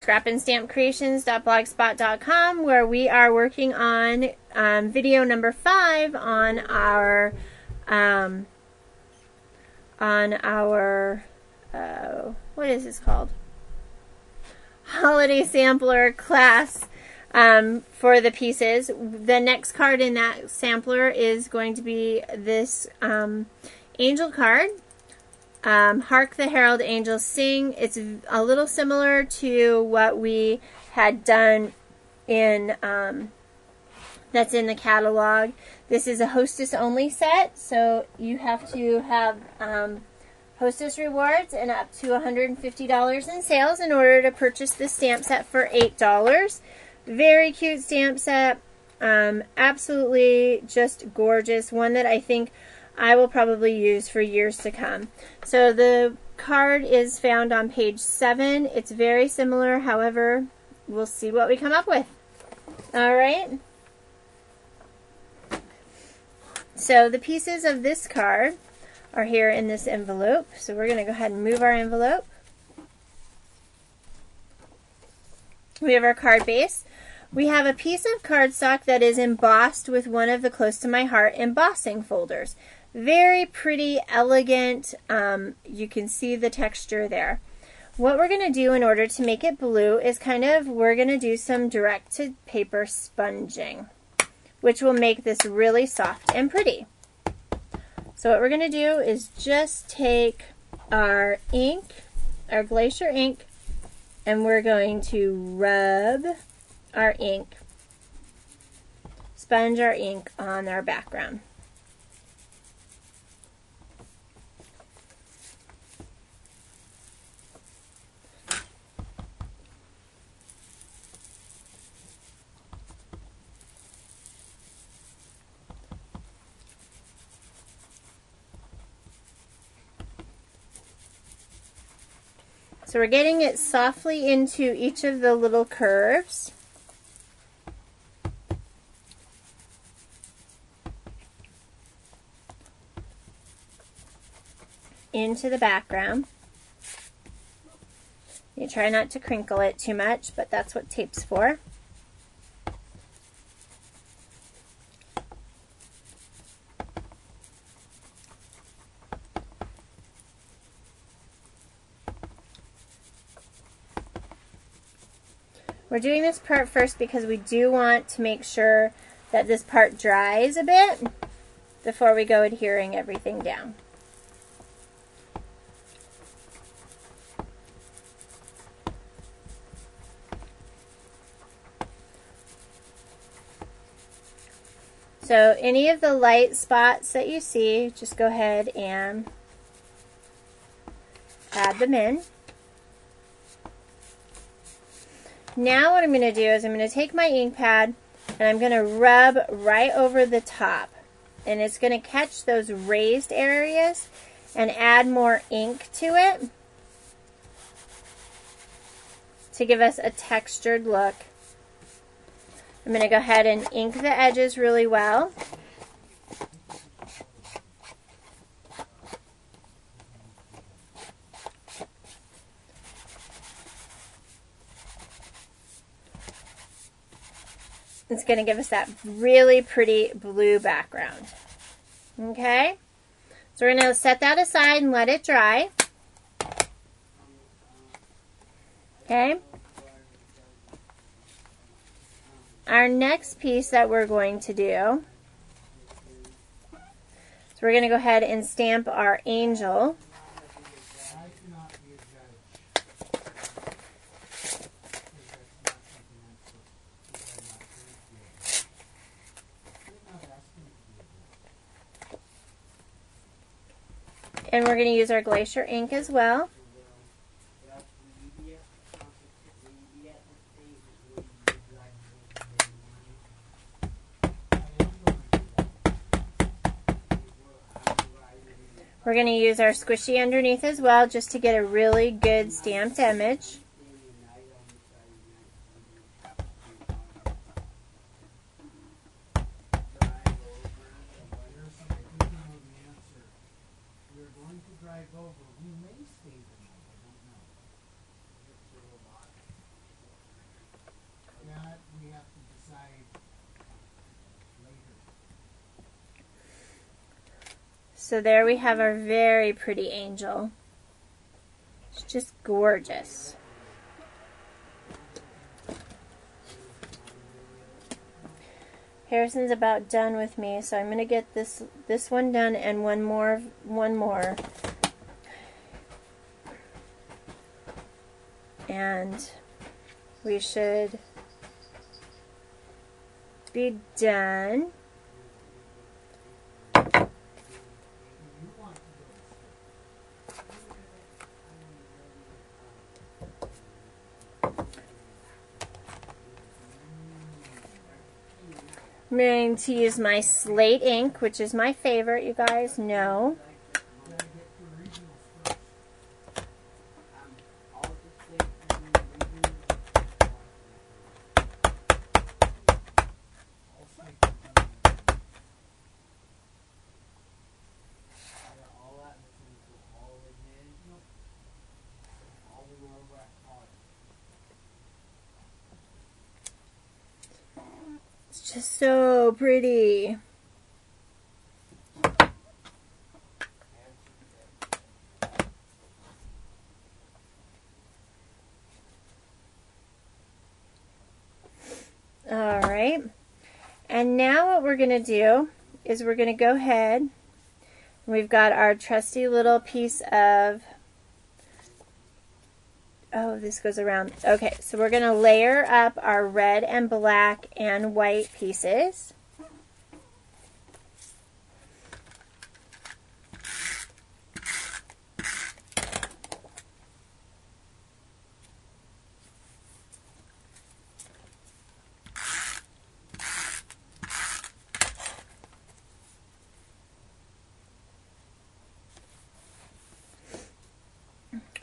scrapandstampcreations.blogspot.com, where we are working on video number 5 on our what is this called? Holiday sampler class for the pieces. The next card in that sampler is going to be this angel card. Hark the Herald Angels Sing. It's a little similar to what we had done in that's in the catalog. This is a hostess only set, so you have to have hostess rewards and up to $150 in sales in order to purchase this stamp set for $8. Very cute stamp set. Absolutely just gorgeous. One that I think I will probably use for years to come. So the card is found on page 7. It's very similar, however, we'll see what we come up with. Alright. So the pieces of this card are here in this envelope. So we're going to go ahead and move our envelope. We have our card base. We have a piece of cardstock that is embossed with one of the Close to My Heart embossing folders. Very pretty, elegant. You can see the texture there. What we're going to do in order to make it blue is we're going to do some direct to paper sponging, which will make this really soft and pretty. So what we're going to do is just take our ink, our Glacier ink, and we're going to rub our ink, sponge our ink on our background. So we're getting it softly into each of the little curves. Into the background. You try not to crinkle it too much, but that's what tape's for. We're doing this part first because we do want to make sure that this part dries a bit before we go adhering everything down. So any of the light spots that you see, just go ahead and add them in. Now what I'm going to do is I'm going to take my ink pad and I'm going to rub right over the top. And it's going to catch those raised areas and add more ink to it to give us a textured look. I'm going to go ahead and ink the edges really well. It's going to give us that really pretty blue background. Okay? So we're going to set that aside and let it dry. Okay? Our next piece that we're going to do, so we're going to go ahead and stamp our angel. And we're going to use our Glacier ink as well. We're going to use our squishy underneath as well, just to get a really good stamped image. So there we have our very pretty angel. It's just gorgeous. Harrison's about done with me, so I'm going to get this one done and one more. And we should be done. I'm going to use my slate ink, which is my favorite, you guys know. It's just so pretty. All right. And now what we're going to do is we're going to go ahead. We've got our trusty little piece of, oh, this goes around. Okay, so we're going to layer up our red and black and white pieces.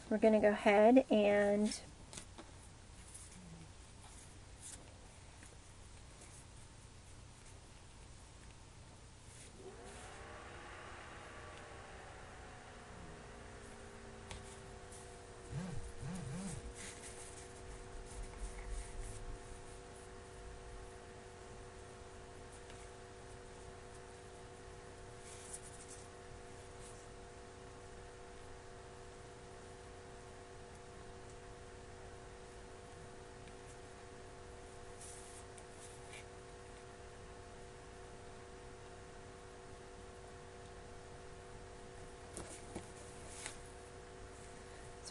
We're going to go ahead and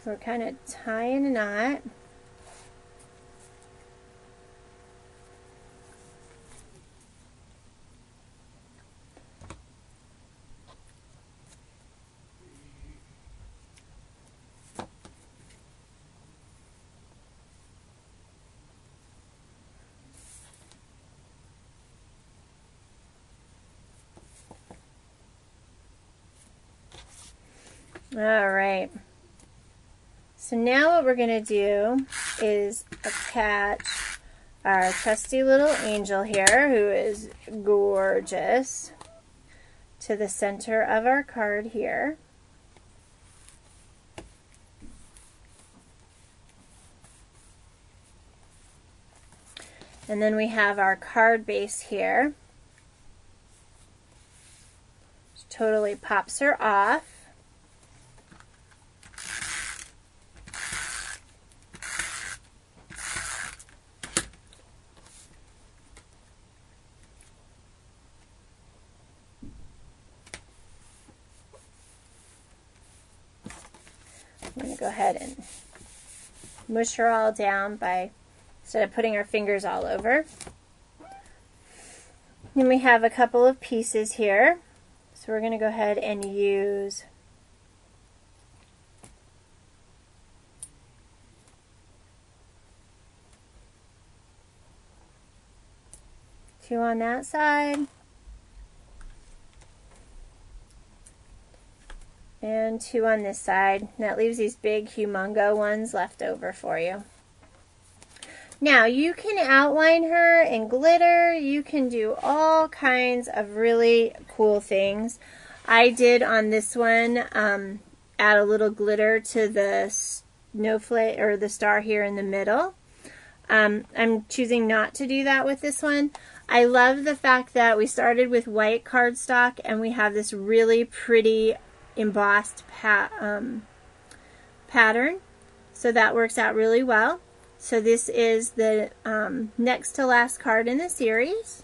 we're kind of tying a knot. All right. So now what we're going to do is attach our trusty little angel here, who is gorgeous, to the center of our card here. And then we have our card base here, which totally pops her off. I'm going to go ahead and mush her all down by, instead of putting our fingers all over. Then we have a couple of pieces here. So we're going to go ahead and use two on that side. And two on this side. And that leaves these big humongo ones left over for you. Now you can outline her in glitter. You can do all kinds of really cool things. I did on this one add a little glitter to the snowflake or the star here in the middle. I'm choosing not to do that with this one. I love the fact that we started with white cardstock and we have this really pretty embossed pattern. So that works out really well. So this is the next to last card in the series.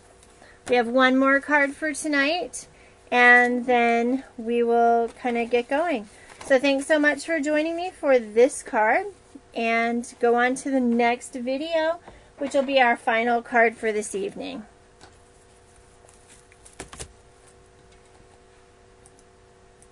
We have one more card for tonight, and then we will kind of get going. So thanks so much for joining me for this card, and go on to the next video, which will be our final card for this evening.